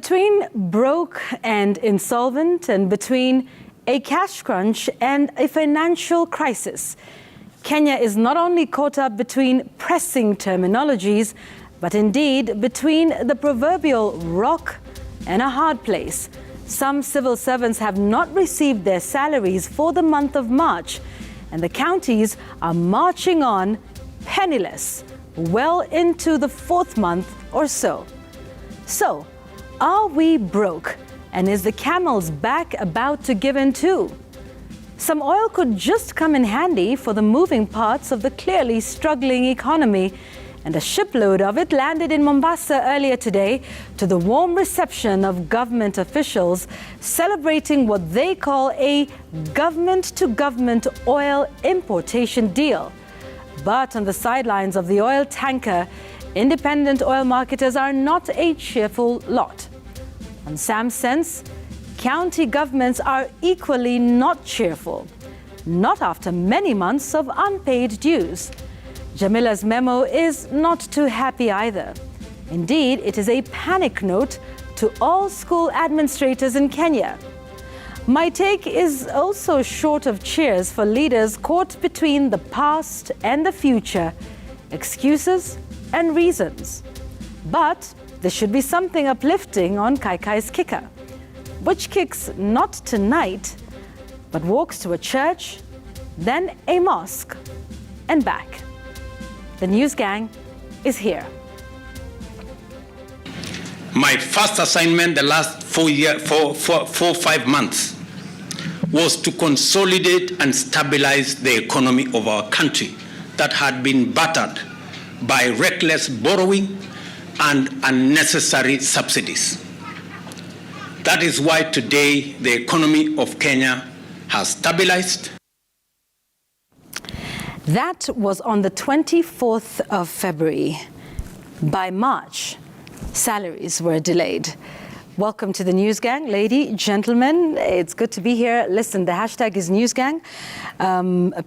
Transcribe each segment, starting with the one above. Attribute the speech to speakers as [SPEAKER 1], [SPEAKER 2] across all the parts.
[SPEAKER 1] Between broke and insolvent, and between a cash crunch and a financial crisis, Kenya is not only caught up between pressing terminologies, but indeed between the proverbial rock and a hard place. Some civil servants have not received their salaries for the month of March, and the counties are marching on penniless, well into the fourth month or so. So, are we broke? And is the camel's back about to give in too? Some oil could just come in handy for the moving parts of the clearly struggling economy, and a shipload of it landed in Mombasa earlier today to the warm reception of government officials celebrating what they call a government-to-government oil importation deal. But on the sidelines of the oil tanker, independent oil marketers are not a cheerful lot. On Sam's sense, county governments are equally not cheerful, not after many months of unpaid dues. Jamila's memo is not too happy either. Indeed, it is a panic note to all school administrators in Kenya. My take is also short of cheers for leaders caught between the past and the future, excuses and reasons. But there should be something uplifting on Kaikai's kicker, which kicks not tonight, but walks to a church, then a mosque, and back. The news gang is here.
[SPEAKER 2] My first assignment the last 5 months was to consolidate and stabilize the economy of our country that had been battered by reckless borrowing and unnecessary subsidies. That is why today the economy of Kenya has stabilized.
[SPEAKER 1] That was on the 24th of February. By March, salaries were delayed. Welcome to the News Gang, lady, gentlemen. It's good to be here. Listen, the hashtag is News Gang.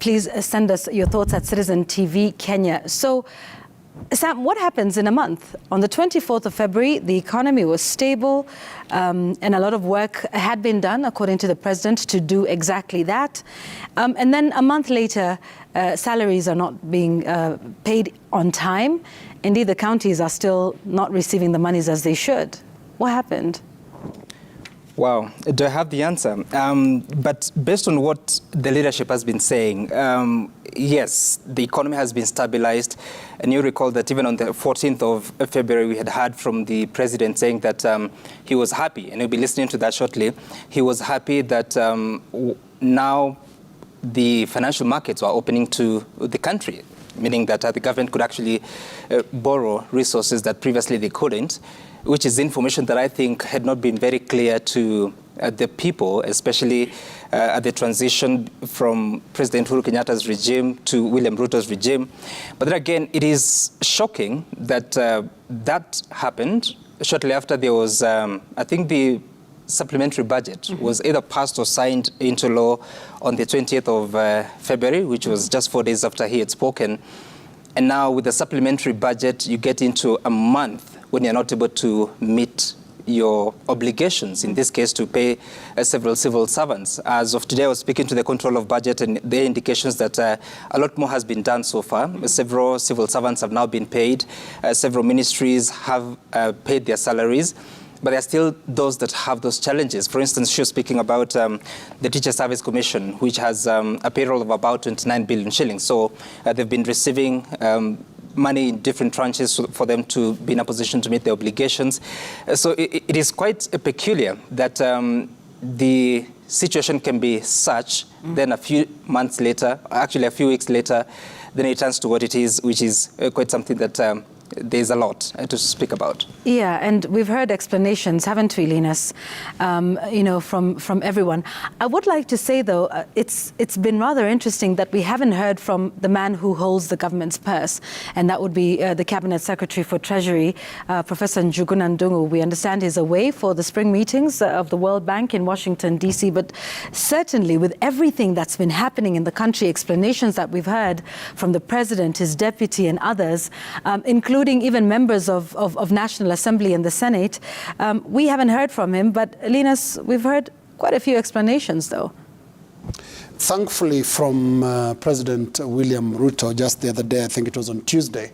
[SPEAKER 1] Please send us your thoughts at Citizen TV Kenya. So, Sam, what happens in a month? On the 24th of February, the economy was stable and a lot of work had been done, according to the president, to do exactly that. And then a month later, salaries are not being paid on time. Indeed, the counties are still not receiving the monies as they should. What happened?
[SPEAKER 3] Wow, do I have the answer? But based on what the leadership has been saying, yes, the economy has been stabilized. And you recall that even on the 14th of February, we had heard from the president saying that he was happy, and you'll be listening to that shortly. He was happy that now the financial markets were opening to the country, meaning that the government could actually borrow resources that previously they couldn't, which is information that I think had not been very clear to the people, especially at the transition from President Uhuru Kenyatta's regime to William Ruto's regime. But then again, it is shocking that that happened shortly after there was, I think the supplementary budget was either passed or signed into law on the 20th of February, which was just 4 days after he had spoken. And now with the supplementary budget, you get into a month when you're not able to meet your obligations, in this case to pay several civil servants. As of today, I was speaking to the control of budget, and there are indications that a lot more has been done so far. Several civil servants have now been paid. Several ministries have paid their salaries. But there are still those that have those challenges. For instance, she was speaking about the Teacher Service Commission, which has a payroll of about 29 billion shillings. So they've been receiving money in different tranches for them to be in a position to meet their obligations. So it is quite peculiar that the situation can be such, then a few months later, actually a few weeks later, then it turns to what it is, which is quite something that there's a lot to speak about.
[SPEAKER 1] Yeah, and we've heard explanations, haven't we, Linus? You know, from everyone. I would like to say, though, it's been rather interesting that we haven't heard from the man who holds the government's purse, and that would be the Cabinet Secretary for Treasury, Professor Njuguna Ndung'u. We understand he's away for the spring meetings of the World Bank in Washington, D.C., but certainly with everything that's been happening in the country, explanations that we've heard from the President, his deputy, and others, including including even members of National Assembly and the Senate. We haven't heard from him, but Linus, we've heard quite a few explanations, though.
[SPEAKER 4] Thankfully, from President William Ruto just the other day, I think it was on Tuesday,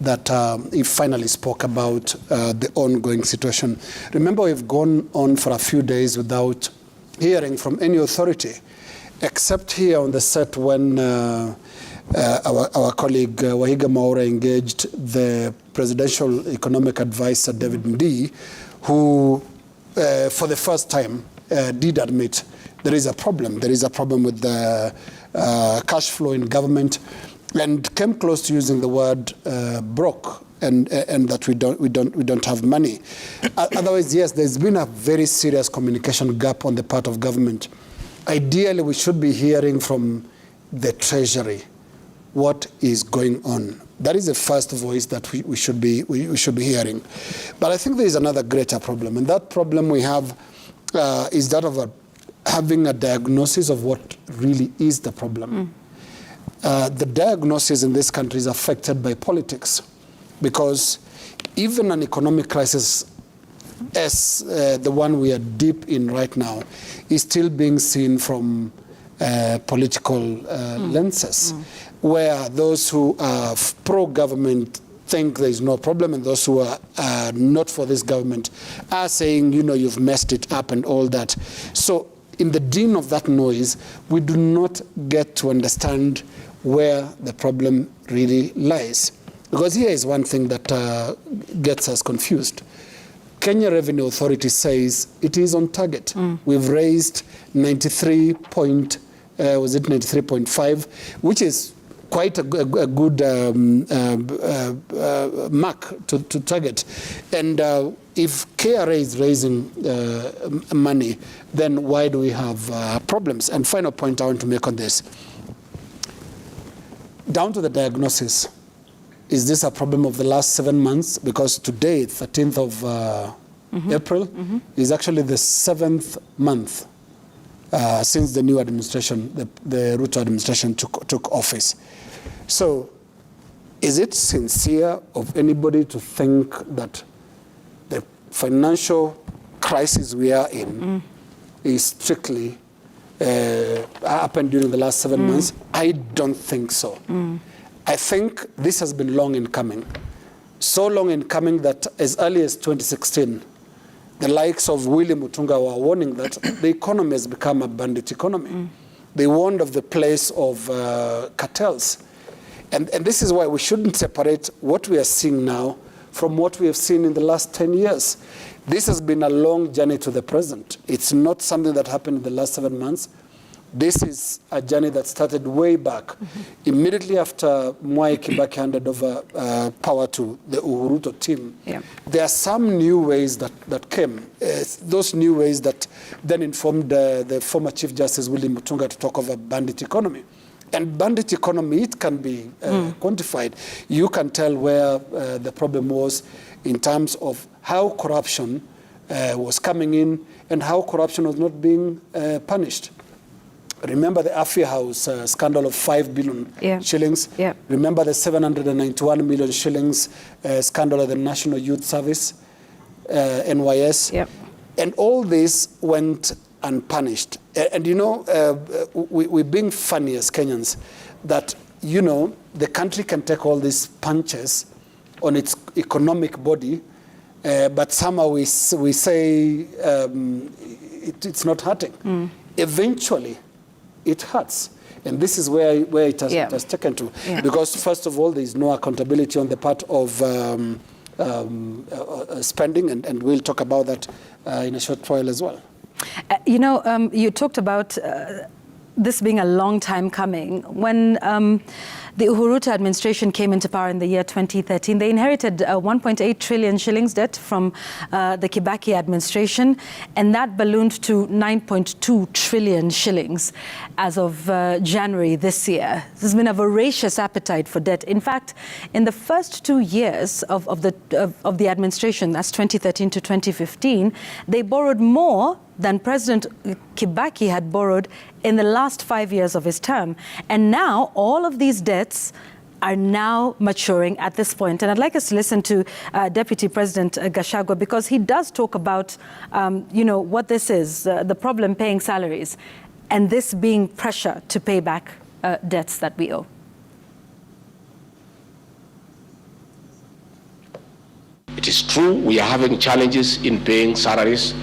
[SPEAKER 4] that he finally spoke about the ongoing situation. Remember, we've gone on for a few days without hearing from any authority, except here on the set when our colleague Wahiga Maura engaged the Presidential Economic Advisor, David Ndii, who, for the first time, did admit there is a problem. There is a problem with the cash flow in government, and came close to using the word broke, and that we don't have money. Otherwise, yes, there's been a very serious communication gap on the part of government. Ideally, we should be hearing from the Treasury what is going on. That is the first voice that we should be hearing. But I think there is another greater problem, and that problem we have is that of having a diagnosis of what really is the problem. The diagnosis in this country is affected by politics, because even an economic crisis as the one we are deep in right now is still being seen from political lenses, where those who are pro-government think there is no problem, and those who are not for this government are saying, you know, you've messed it up and all that. So in the din of that noise, we do not get to understand where the problem really lies. Because here is one thing that gets us confused. Kenya Revenue Authority says it is on target. We've raised 93.5, which is quite a good mark to target. And if KRA is raising money, then why do we have problems? And final point I want to make on this. Down to the diagnosis, is this a problem of the last 7 months? Because today, 13th of April, is actually the 7th month since the new administration, the Ruto administration took office. So is it sincere of anybody to think that the financial crisis we are in is strictly happened during the last 7 months? I don't think so. I think this has been long in coming. So long in coming that as early as 2016, the likes of William Mutunga were warning that the economy has become a bandit economy. They warned of the place of cartels. And this is why we shouldn't separate what we are seeing now from what we have seen in the last 10 years. This has been a long journey to the present. It's not something that happened in the last 7 months. This is a journey that started way back, immediately after Mwai Kibaki handed over power to the Uhuru team. There are some new ways that came. Those new ways that then informed the former Chief Justice William Mutunga to talk of a bandit economy. And bandit economy, it can be quantified. You can tell where the problem was in terms of how corruption was coming in and how corruption was not being punished. Remember the Afia House scandal of 5 billion shillings. Remember the 791 million shillings scandal at the National Youth Service, NYS. And all this went unpunished. And you know, we're being funny as Kenyans that, you know, the country can take all these punches on its economic body, but somehow we say it's not hurting. Eventually, it hurts. And this is where it has taken to. Because first of all, there is no accountability on the part of spending, and we'll talk about that in a short while as well.
[SPEAKER 1] You know, you talked about this being a long time coming. When the Uhuru administration came into power in the year 2013, they inherited 1.8 trillion shillings debt from the Kibaki administration, and that ballooned to 9.2 trillion shillings as of January this year. There's been a voracious appetite for debt. In fact, in the first 2 years of the administration, that's 2013 to 2015, they borrowed more than President Kibaki had borrowed in the last 5 years of his term. And now all of these debts are now maturing at this point. And I'd like us to listen to Deputy President Gachagua, because he does talk about, what this is, the problem paying salaries, and this being pressure to pay back debts that we owe.
[SPEAKER 5] It is true we are having challenges in paying salaries.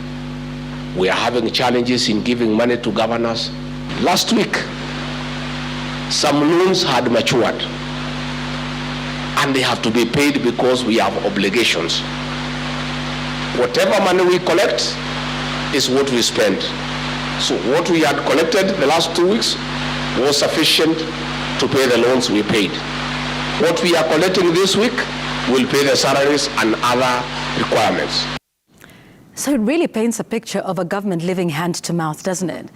[SPEAKER 5] We are having challenges in giving money to governors. Last week, some loans had matured and they have to be paid because we have obligations. Whatever money we collect is what we spend. So what we had collected the last 2 weeks was sufficient to pay the loans we paid. What we are collecting this week will pay the salaries and other requirements.
[SPEAKER 1] So it really paints a picture of a government living hand to mouth, doesn't it?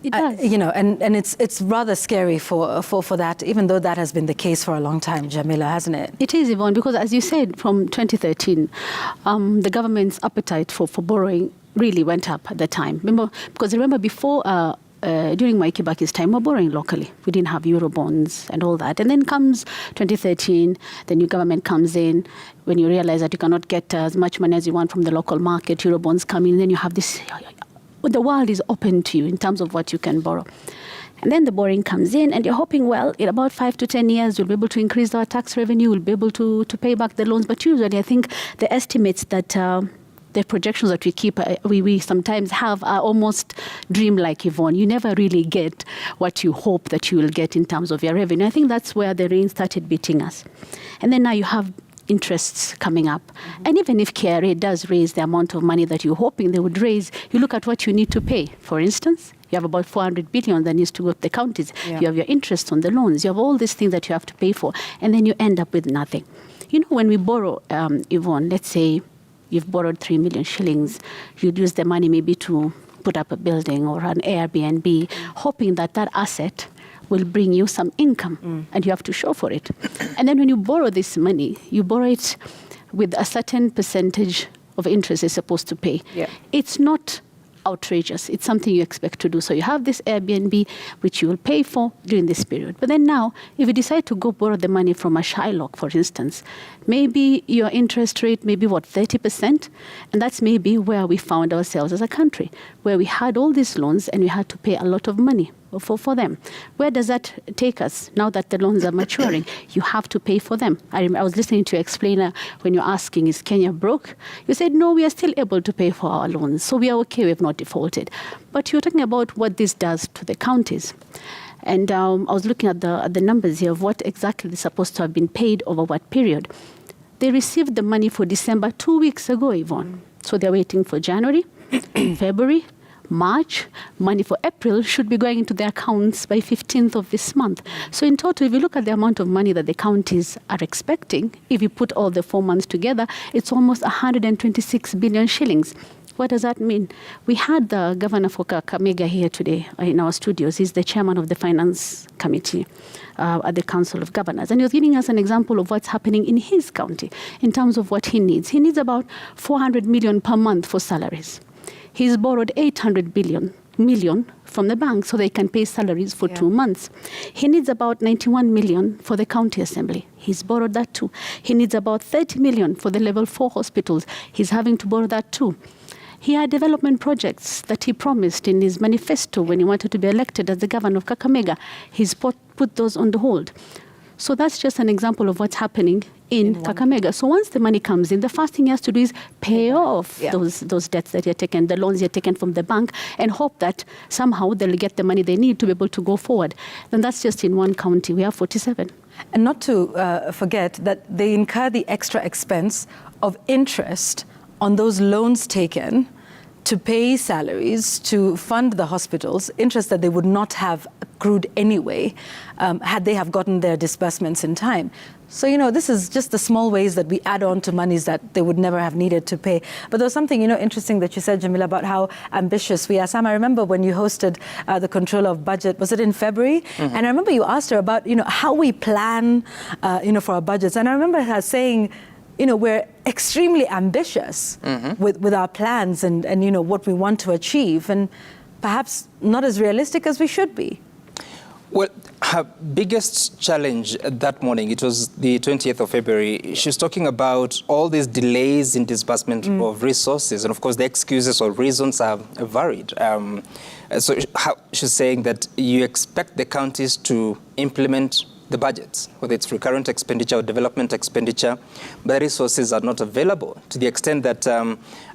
[SPEAKER 6] It does.
[SPEAKER 1] And it's rather scary for that, even though that has been the case for a long time, Jamila, hasn't it?
[SPEAKER 6] It is, Yvonne, because as you said, from 2013, the government's appetite for borrowing really went up at the time. Remember before, during Mwai Kibaki's time, we were borrowing locally. We didn't have Euro bonds and all that. And then comes 2013, the new government comes in. When you realize that you cannot get as much money as you want from the local market, Euro bonds come in, then you have this, the world is open to you in terms of what you can borrow. And then the borrowing comes in, and you're hoping, well, in about 5 to 10 years, we'll be able to increase our tax revenue, we'll be able to pay back the loans. But usually, I think the estimates that the projections that we keep, we sometimes have are almost dreamlike, Yvonne. You never really get what you hope that you will get in terms of your revenue. I think that's where the rain started beating us. And then now you have interests coming up. Mm-hmm. And even if KRA does raise the amount of money that you're hoping they would raise, you look at what you need to pay. For instance, you have about 400 billion that needs to go to the counties. Yeah. You have your interest on the loans. You have all these things that you have to pay for. And then you end up with nothing. When we borrow, Yvonne, let's say you've borrowed 3 million shillings, you'd use the money maybe to put up a building or an Airbnb, hoping that that asset will bring you some income, and you have to show for it. And then when you borrow this money, you borrow it with a certain percentage of interest it's supposed to pay. Yeah. It's not outrageous. It's something you expect to do. So you have this Airbnb, which you will pay for during this period. But then now, if you decide to go borrow the money from a Shylock, for instance, maybe your interest rate may be, 30%? And that's maybe where we found ourselves as a country, where we had all these loans and we had to pay a lot of money for them. Where does that take us now that the loans are maturing? You have to pay for them. I was listening to your explainer when you're asking, is Kenya broke? You said, no, we are still able to pay for our loans. So we are okay, we have not defaulted. But you're talking about what this does to the counties. And I was looking at the numbers here of what exactly is supposed to have been paid over what period. They received the money for December 2 weeks ago, Yvonne. So they're waiting for January, February, March. Money for April should be going into their accounts by 15th of this month. So in total, if you look at the amount of money that the counties are expecting, if you put all the 4 months together, it's almost 126 billion shillings. What does that mean? We had the governor for Kakamega here today in our studios. He's the chairman of the finance committee at the Council of Governors. And he was giving us an example of what's happening in his county in terms of what he needs. He needs about 400 million per month for salaries. He's borrowed 800 million from the bank so they can pay salaries for 2 months. He needs about 91 million for the county assembly. He's borrowed that too. He needs about 30 million for the level 4 hospitals. He's having to borrow that too. He had development projects that he promised in his manifesto when he wanted to be elected as the governor of Kakamega. He's put those on the hold. So that's just an example of what's happening in Kakamega. So once the money comes in, the first thing he has to do is pay off those debts that you're taken, the loans you're taken from the bank, and hope that somehow they'll get the money they need to be able to go forward. Then that's just in one county. We have 47.
[SPEAKER 1] And not to forget that they incur the extra expense of interest on those loans taken to pay salaries, to fund the hospitals, interest that they would not have accrued anyway had they have gotten their disbursements in time. So, this is just the small ways that we add on to monies that they would never have needed to pay. But there was something, interesting that you said, Jamila, about how ambitious we are. Sam, I remember when you hosted the Controller of Budget, was it in February? Mm-hmm. And I remember you asked her about, how we plan, for our budgets. And I remember her saying, we're extremely ambitious with our plans and what we want to achieve, and perhaps not as realistic as we should be.
[SPEAKER 3] Well, her biggest challenge that morning, it was the 20th of February, she's talking about all these delays in disbursement of resources. And of course, the excuses or reasons are varied. So she's saying that you expect the counties to implement the budgets, whether it's recurrent expenditure or development expenditure, but the resources are not available, to the extent that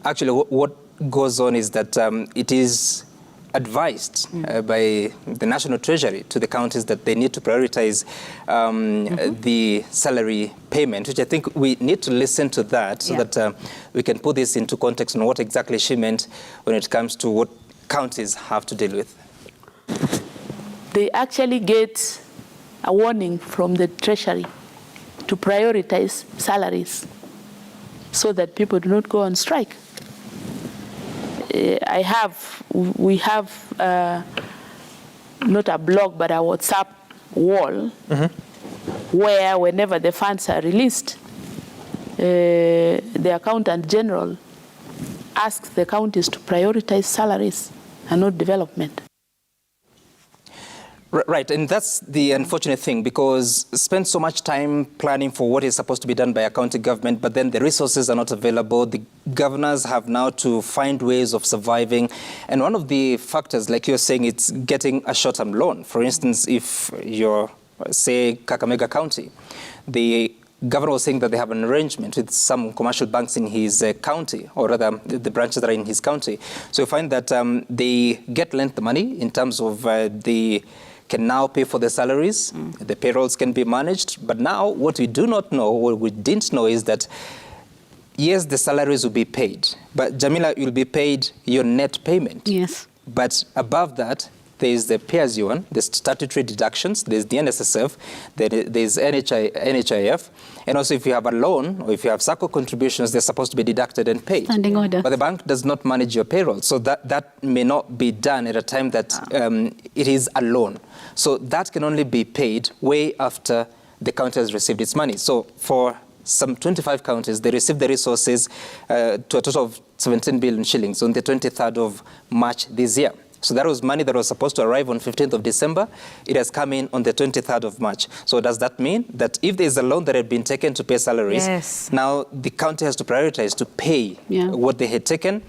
[SPEAKER 3] actually what goes on is that it is advised by the National Treasury to the counties that they need to prioritize the salary payment, which I think we need to listen to that so that we can put this into context on what exactly she meant when it comes to what counties have to deal with.
[SPEAKER 7] They actually get a warning from the Treasury to prioritize salaries so that people do not go on strike. We have not a blog, but a WhatsApp wall where whenever the funds are released, the Accountant General asks the counties to prioritize salaries and not development.
[SPEAKER 3] Right, and that's the unfortunate thing, because spend so much time planning for what is supposed to be done by a county government, but then the resources are not available. The governors have now to find ways of surviving. And one of the factors, like you're saying, it's getting a short-term loan. For instance, if you're, say, Kakamega County, the governor was saying that they have an arrangement with some commercial banks in his county, or rather the branches that are in his county. So you find that they get lent the money in terms of the can now pay for the salaries, the payrolls can be managed. But now what we do not know, what we didn't know, is that yes, the salaries will be paid, but Jamila, you'll be paid your net payment.
[SPEAKER 6] Yes.
[SPEAKER 3] But above that, there is the pay as you earn, the statutory deductions, there's the NSSF, there's NHIF, and also if you have a loan or if you have SACCO contributions, they're supposed to be deducted and paid.
[SPEAKER 6] Standing order.
[SPEAKER 3] But the bank does not manage your payroll, so that may not be done at a time that it is a loan. So that can only be paid way after the county has received its money. So for some 25 counties, they received the resources to a total of 17 billion shillings on the 23rd of March this year. So that was money that was supposed to arrive on 15th of December. It has come in on the 23rd of March. So does that mean that if there is a loan that had been taken to pay salaries, now the county has to prioritize to pay what they had taken?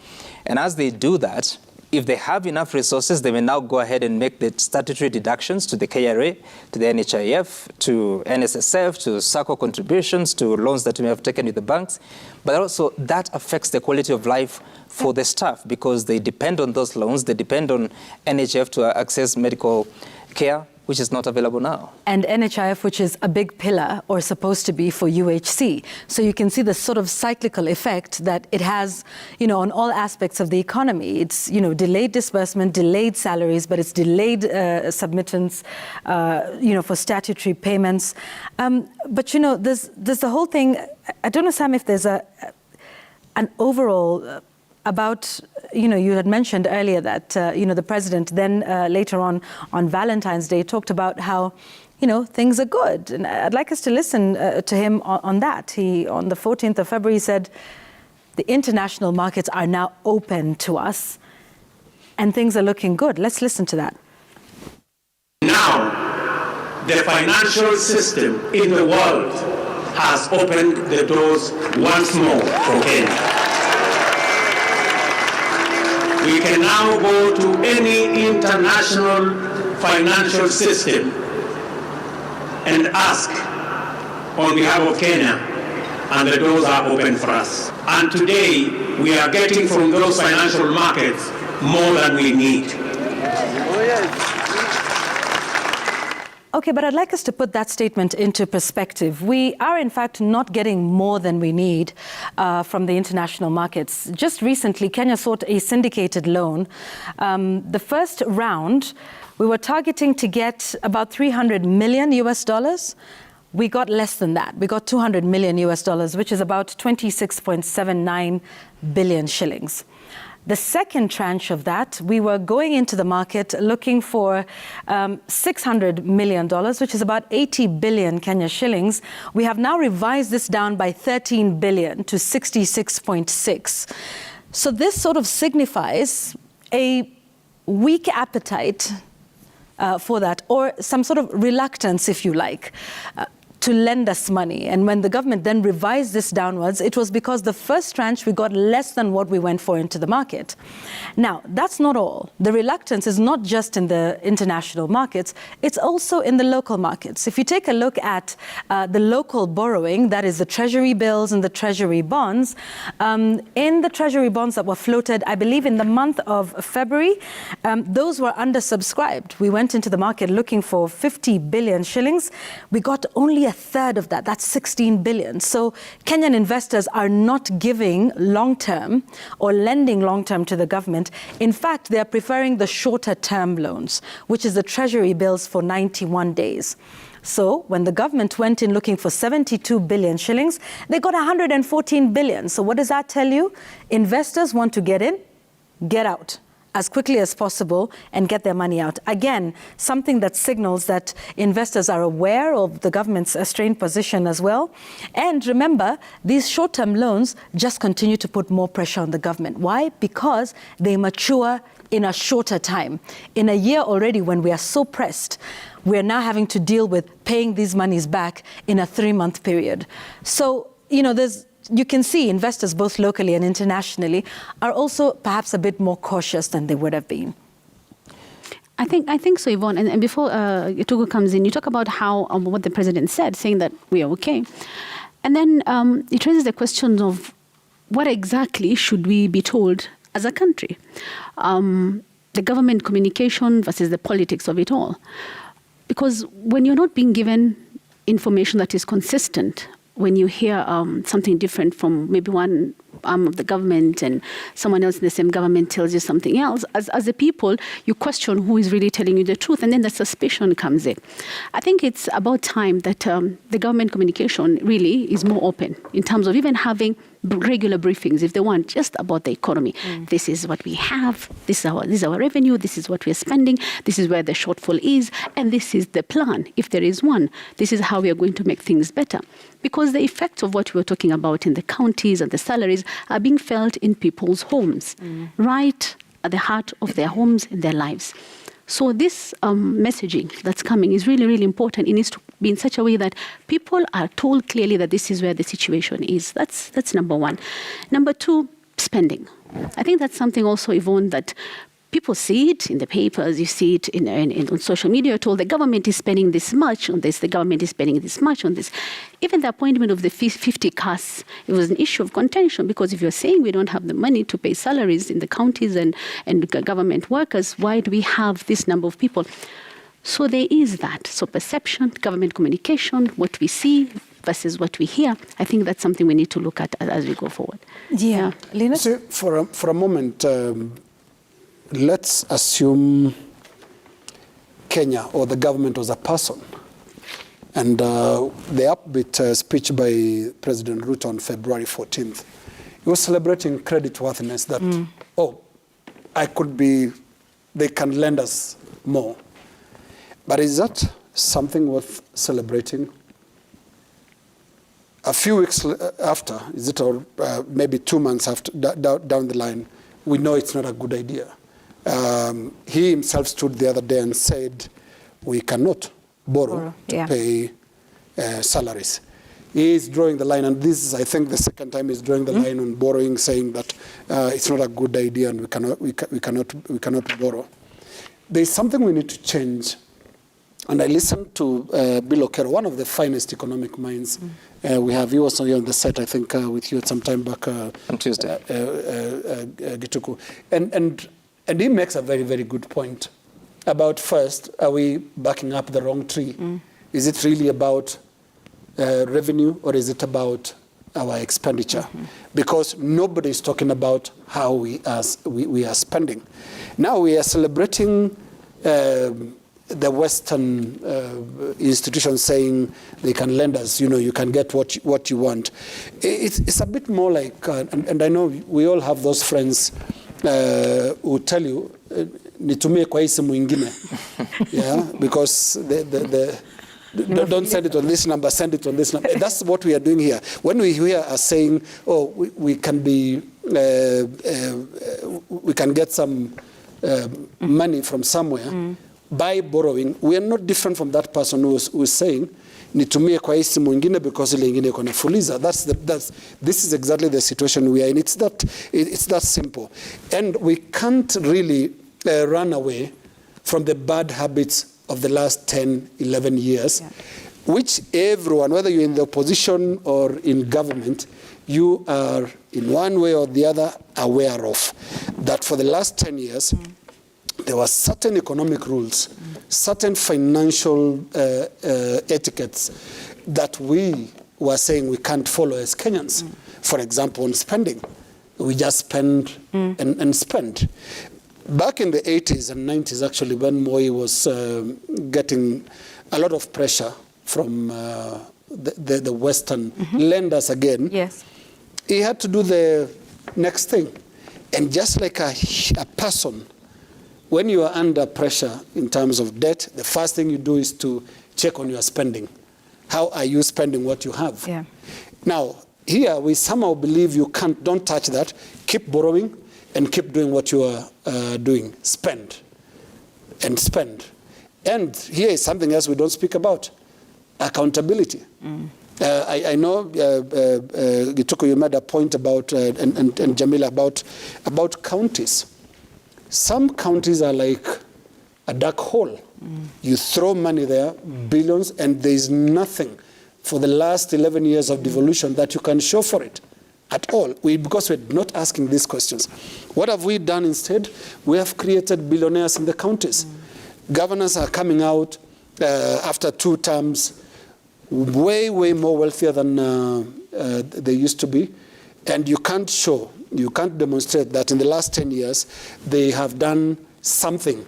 [SPEAKER 3] And as they do that, if they have enough resources, they may now go ahead and make the statutory deductions to the KRA, to the NHIF, to NSSF, to SACCO contributions, to loans that we may have taken with the banks. But also that affects the quality of life for the staff, because they depend on those loans, they depend on NHIF to access medical care, which is not available now. And
[SPEAKER 1] NHIF, which is a big pillar, or supposed to be, for UHC. So you can see the sort of cyclical effect that it has, on all aspects of the economy. It's, delayed disbursement, delayed salaries, but it's delayed submittance, for statutory payments. But, there's the whole thing. I don't know, Sam, if there's an overall about, you had mentioned earlier that, the president then later on Valentine's Day talked about how, things are good. And I'd like us to listen to him on that. He, on the 14th of February, said, the international markets are now open to us and things are looking good. Let's listen to that.
[SPEAKER 2] Now, the financial system in the world has opened the doors once more for Kenya. We can now go to any international financial system and ask on behalf of Kenya, and the doors are open for us. And today, we are getting from those financial markets more than we need.
[SPEAKER 1] Okay, but I'd like us to put that statement into perspective. We are, in fact, not getting more than we need from the international markets. Just recently, Kenya sought a syndicated loan. The first round, we were targeting to get about $300 million US. We got less than that. We got $200 million US, which is about 26.79 billion shillings. The second tranche of that, we were going into the market looking for $600 million, which is about 80 billion Kenya shillings. We have now revised this down by 13 billion to 66.6. So this sort of signifies a weak appetite for that, or some sort of reluctance, if you like, to lend us money. And when the government then revised this downwards, it was because the first tranche we got less than what we went for into the market. Now, that's not all. The reluctance is not just in the international markets, it's also in the local markets. If you take a look at the local borrowing, that is the treasury bills and the treasury bonds, in the treasury bonds that were floated, I believe in the month of February, those were undersubscribed. We went into the market looking for 50 billion shillings. We got only a third of that. That's 16 billion. So Kenyan investors are not giving long-term or lending long-term to the government. In fact, they are preferring the shorter term loans, which is the treasury bills for 91 days. So when the government went in looking for 72 billion shillings, they got 114 billion. So what does that tell you? Investors want to get in, get out as quickly as possible and get their money out. Again, something that signals that investors are aware of the government's strained position as well. And remember, these short-term loans just continue to put more pressure on the government. Why? Because they mature in a shorter time. In a year already, when we are so pressed, we're now having to deal with paying these monies back in a 3-month period. So, you know, you can see investors both locally and internationally are also perhaps a bit more cautious than they would have been.
[SPEAKER 6] I think so, Yvonne. And before Itugu comes in, you talk about how what the president said, saying that we are okay. And then it raises the question of what exactly should we be told as a country? The government communication versus the politics of it all. Because when you're not being given information that is consistent, when you hear something different from maybe one arm of the government and someone else in the same government tells you something else, as a people, you question who is really telling you the truth, and then the suspicion comes in. I think it's about time that the government communication really is more open in terms of even having regular briefings, if they want, just about the economy. This is what we have, this is our revenue, this is what we're spending, this is where the shortfall is, and this is the plan, if there is one. This is how we are going to make things better. Because the effects of what we were talking about in the counties and the salaries are being felt in people's homes, right at the heart of their homes and their lives. So this messaging that's coming is really, really important. It needs to be in such a way that people are told clearly that this is where the situation is. That's number one. Number two, spending. I think that's something also, Yvonne, that people see it in the papers, you see it on social media. You're told the government is spending this much on this, the government is spending this much on this. Even the appointment of the 50 CAS, it was an issue of contention, because if you're saying we don't have the money to pay salaries in the counties and government workers, why do we have this number of people? So there is that. So perception, government communication, what we see versus what we hear, I think that's something we need to look at as we go forward.
[SPEAKER 1] Yeah. Lena?
[SPEAKER 4] See, for a moment, let's assume Kenya or the government was a person. And the upbeat speech by President Ruto on February 14th, he was celebrating creditworthiness that, they can lend us more. But is that something worth celebrating? A few weeks after, is it, or maybe 2 months after, down the line, we know it's not a good idea. He himself stood the other day and said, we cannot borrow to pay salaries. He is drawing the line, and this is, I think, the second time he's drawing the line on borrowing, saying that it's not a good idea and we cannot borrow. There's something we need to change. And I listened to Bill Okero, one of the finest economic minds we have. He was here on the set, I think, with you at some time back on
[SPEAKER 3] Tuesday.
[SPEAKER 4] Gituku. And he makes a very, very good point about, first, are we backing up the wrong tree? Is it really about revenue, or is it about our expenditure? Because nobody is talking about how we are spending. Now we are celebrating the Western institutions saying they can lend us, you can get what you want. It's a bit more like, and I know we all have those friends who tell you, nitumie kwa hii simu ingine. Yeah, because don't send it on this number, send it on this number. That's what we are doing here. When we here are saying, we can get some money from somewhere, by borrowing, we are not different from that person who is saying, nitumie kwa hii simu ingine because ile ingine iko na fuliza. This is exactly the situation we are in. It's that simple. And we can't really run away from the bad habits of the last 10, 11 years, which everyone, whether you're in the opposition or in government, you are in one way or the other aware of. That for the last 10 years, there were certain economic rules, certain financial etiquettes that we were saying we can't follow as Kenyans. For example, on spending. We just spend and spend. Back in the 80s and 90s, actually, when Moi was getting a lot of pressure from the Western lenders again, he had to do the next thing. And just like a person, when you are under pressure in terms of debt, the first thing you do is to check on your spending. How are you spending what you have? Now, here we somehow believe don't touch that, keep borrowing and keep doing what you are doing. Spend and spend. And here is something else we don't speak about, accountability. I know, Gituko, you made a point about, and Jamila, about counties. Some counties are like a dark hole. You throw money there, billions, and there is nothing for the last 11 years of devolution that you can show for it at all. Because we're not asking these questions. What have we done instead? We have created billionaires in the counties. Governors are coming out after 2 terms, way, way more wealthier than they used to be. And you can't demonstrate that in the last 10 years, they have done something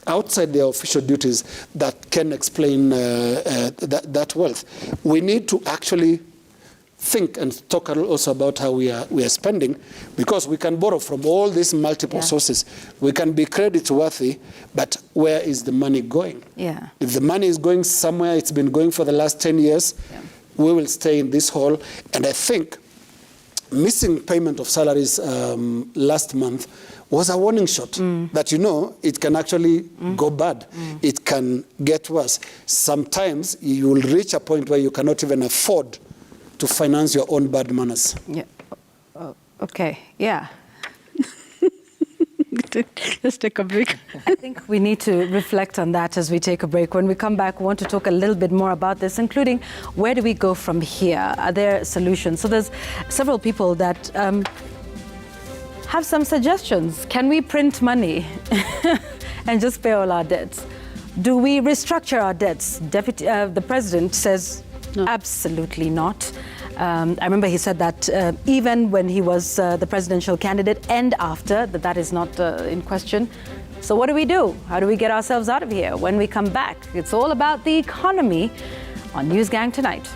[SPEAKER 4] outside their official duties that can explain that wealth. We need to actually think and talk also about how we are spending, because we can borrow from all these multiple sources. We can be credit worthy, but where is the money going? If the money is going somewhere, it's been going for the last 10 years, we will stay in this hole. And I think missing payment of salaries last month was a warning shot that, it can actually go bad. It can get worse. Sometimes you will reach a point where you cannot even afford to finance your own bad manners.
[SPEAKER 1] Okay, yeah.
[SPEAKER 6] Let's take a break.
[SPEAKER 1] I think we need to reflect on that as we take a break. When we come back, we want to talk a little bit more about this, including where do we go from here? Are there solutions? So there's several people that have some suggestions. Can we print money and just pay all our debts? Do we restructure our debts? The president says no. Absolutely not. I remember he said that even when he was the presidential candidate and after, that is not in question. So what do we do? How do we get ourselves out of here? When we come back, it's all about the economy on News Gang Tonight.